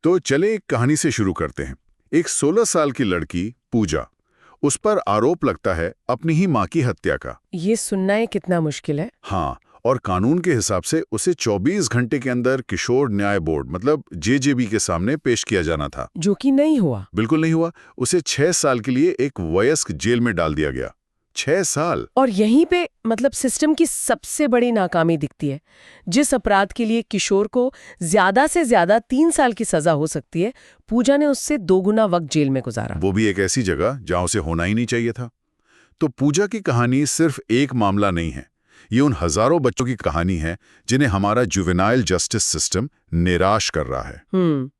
तो चले एक कहानी से शुरू करते हैं। एक 16 साल की लड़की पूजा, उस पर आरोप लगता है अपनी ही माँ की हत्या का। ये सुनना है कितना मुश्किल है। हाँ, और कानून के हिसाब से उसे 24 घंटे के अंदर किशोर न्याय बोर्ड मतलब जेजेबी के सामने पेश किया जाना था, जो कि नहीं हुआ। बिल्कुल नहीं हुआ। उसे 6 साल के लिए एक वयस्क जेल में डाल दिया गया। 6 साल। और यहीं पे मतलब सिस्टम की सबसे बड़ी नाकामी दिखती है। जिस अपराध के लिए किशोर को ज्यादा से ज्यादा 3 साल की सजा हो सकती है, पूजा ने उससे 2 गुना वक्त जेल में गुजारा। वो भी एक ऐसी जगह जहां उसे होना ही नहीं चाहिए था। तो पूजा की कहानी सिर्फ एक मामला नहीं है, ये उन हजारों बच्चों की कहानी है जिन्हें हमारा जुवेनाइल जस्टिस सिस्टम निराश कर रहा है।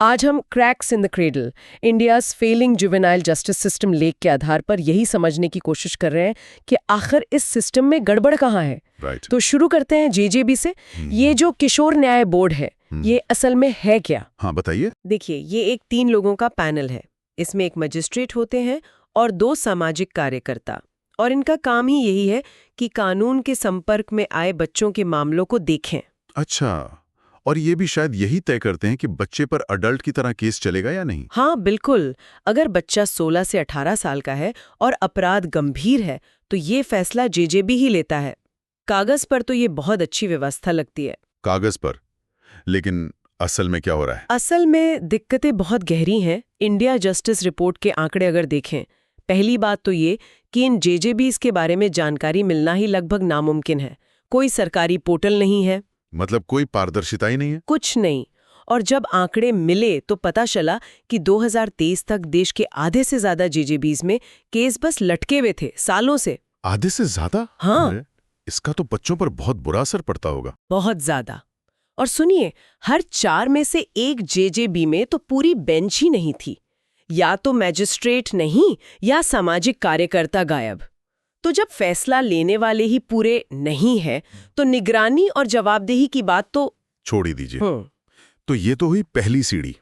आज हम cracks in the cradle, India's failing juvenile justice system लेख के आधार पर यही समझने की कोशिश कर रहे हैं कि आखिर इस सिस्टम में गड़बड़ कहाँ है। तो शुरू करते हैं जेजेबी से। ये जो किशोर न्याय बोर्ड है, ये असल में है क्या? हाँ, बताइए। देखिए, ये एक 3 लोगों का पैनल है। इसमें एक मजिस्ट्रेट होते हैं और 2 सामाजिक कार्यकर्ता, और इनका काम ही यही है कि कानून के संपर्क में आए बच्चों के मामलों को देखें। अच्छा, और ये भी शायद यही तय करते हैं कि बच्चे पर अडल्ट की तरह केस चलेगा या नहीं। हाँ बिल्कुल, अगर बच्चा 16 से 18 साल का है और अपराध गंभीर है तो ये फैसला जेजेबी ही लेता है। कागज पर तो ये बहुत अच्छी व्यवस्था लगती है। कागज पर, लेकिन असल में क्या हो रहा है? असल में दिक्कतें बहुत गहरी हैं। इंडिया जस्टिस रिपोर्ट के आंकड़े अगर देखें, पहली बात तो ये कि इन जेजेबीज के बारे में जानकारी मिलना ही लगभग नामुमकिन है। कोई सरकारी पोर्टल नहीं है, मतलब कोई पारदर्शिता ही नहीं है। कुछ नहीं। और जब आंकड़े मिले तो पता चला कि 2023 तक देश के आधे से ज्यादा जेजेबीज में केस बस लटके हुए थे सालों से। आधे से ज्यादा? हाँ। अरे, इसका तो बच्चों पर बहुत बुरा असर पड़ता होगा। बहुत ज्यादा। और सुनिए, हर 4 में से एक जेजेबी में तो पूरी बेंच ही नहीं थी। या तो मैजिस्ट्रेट नहीं या सामाजिक कार्यकर्ता गायब। तो जब फैसला लेने वाले ही पूरे नहीं है तो निगरानी और जवाबदेही की बात तो छोड़ ही दीजिए। तो ये तो हुई पहली सीढ़ी।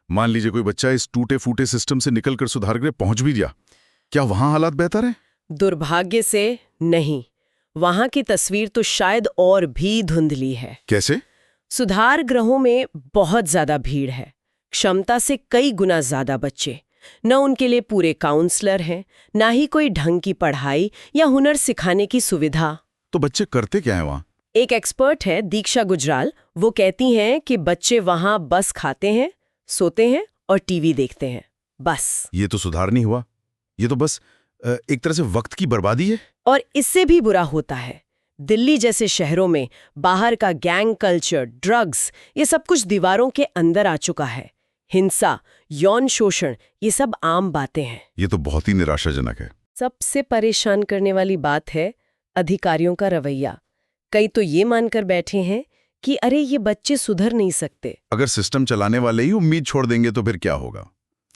मान लीजिए कोई बच्चा इस टूटे फूटे सिस्टम से निकलकर सुधार गृह पहुंच भी गया, क्या वहां हालात बेहतर हैं? दुर्भाग्य से नहीं। वहां की तस्वीर तो शायद और भी धुंधली है। कैसे? सुधार गृहों में बहुत ज्यादा भीड़ है, क्षमता से कई गुना ज्यादा बच्चे। न उनके लिए पूरे काउंसलर हैं, ना ही कोई ढंग की पढ़ाई या हुनर सिखाने की सुविधा। तो बच्चे करते क्या है वहां? एक एक्सपर्ट है दीक्षा गुजराल, वो कहती हैं कि बच्चे वहां बस खाते हैं, सोते हैं और टीवी देखते हैं, बस। ये तो सुधार नहीं हुआ, ये तो बस एक तरह से वक्त की बर्बादी है। और इससे भी बुरा होता है, दिल्ली जैसे शहरों में बाहर का गैंग कल्चर, ड्रग्स, ये सब कुछ दीवारों के अंदर आ चुका है। हिंसा, यौन शोषण, ये सब आम बातें हैं। ये तो बहुत ही निराशाजनक है। सबसे परेशान करने वाली बात है अधिकारियों का रवैया। कई तो ये मानकर बैठे हैं कि अरे ये बच्चे सुधर नहीं सकते। अगर सिस्टम चलाने वाले ही उम्मीद छोड़ देंगे तो फिर क्या होगा?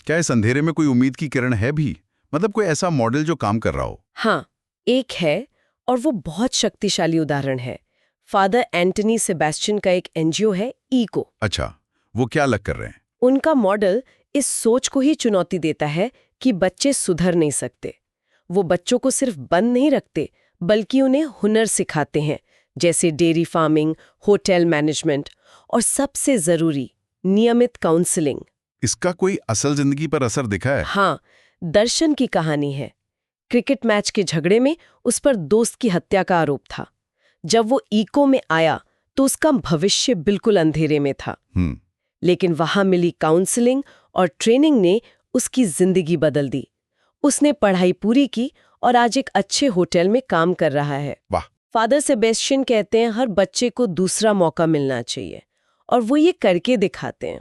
क्या इस अंधेरे में कोई उम्मीद की किरण है भी? मतलब कोई ऐसा मॉडल जो काम कर रहा हो? हाँ, एक है, और वो बहुत शक्तिशाली उदाहरण है। फादर एंटनी सेबेस्टियन का एक एनजीओ है, ईको। अच्छा, वो क्या अलग कर रहे हैं? उनका मॉडल इस सोच को ही चुनौती देता है कि बच्चे सुधर नहीं सकते। वो बच्चों को सिर्फ बंद नहीं रखते, बल्कि उन्हें हुनर सिखाते हैं, जैसे डेयरी फार्मिंग, होटल मैनेजमेंट, और सबसे जरूरी, नियमित काउंसलिंग। इसका कोई असल जिंदगी पर असर दिखा है? हाँ, दर्शन की कहानी है। क्रिकेट मैच के झगड़े में उस पर दोस्त की हत्या का आरोप था। जब वो ईको में आया तो उसका भविष्य बिल्कुल अंधेरे में था। लेकिन वहां मिली काउंसलिंग और ट्रेनिंग ने उसकी जिंदगी बदल दी। उसने पढ़ाई पूरी की और आज एक अच्छे होटल में काम कर रहा है। वाह। फादर सेबेस्टियन कहते हैं हर बच्चे को दूसरा मौका मिलना चाहिए, और वो ये करके दिखाते हैं।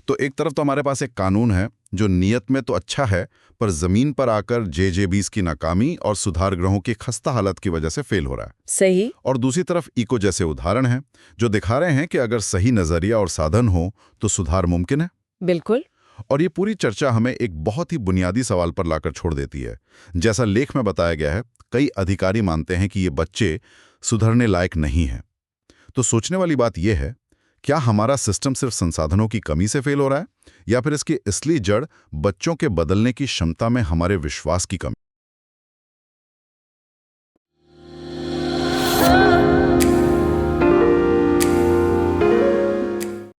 तो एक तरफ तो हमारे पास एक कानून है जो नियत में तो अच्छा है, पर जमीन पर आकर जेजेबीज की नाकामी और सुधार गृहों की खस्ता हालत की वजह से फेल हो रहा है। सही। और दूसरी तरफ ईको जैसे उदाहरण हैं जो दिखा रहे हैं कि अगर सही नजरिया और साधन हो तो सुधार मुमकिन है। बिल्कुल। और ये पूरी चर्चा हमें एक बहुत ही बुनियादी सवाल पर लाकर छोड़ देती है। जैसा लेख में बताया गया है, कई अधिकारी मानते हैं कि ये बच्चे सुधरने लायक नहीं हैं। तो सोचने वाली बात यह है, क्या हमारा सिस्टम सिर्फ संसाधनों की कमी से फेल हो रहा है, या फिर इसकी असली जड़ बच्चों के बदलने की क्षमता में हमारे विश्वास की कमी?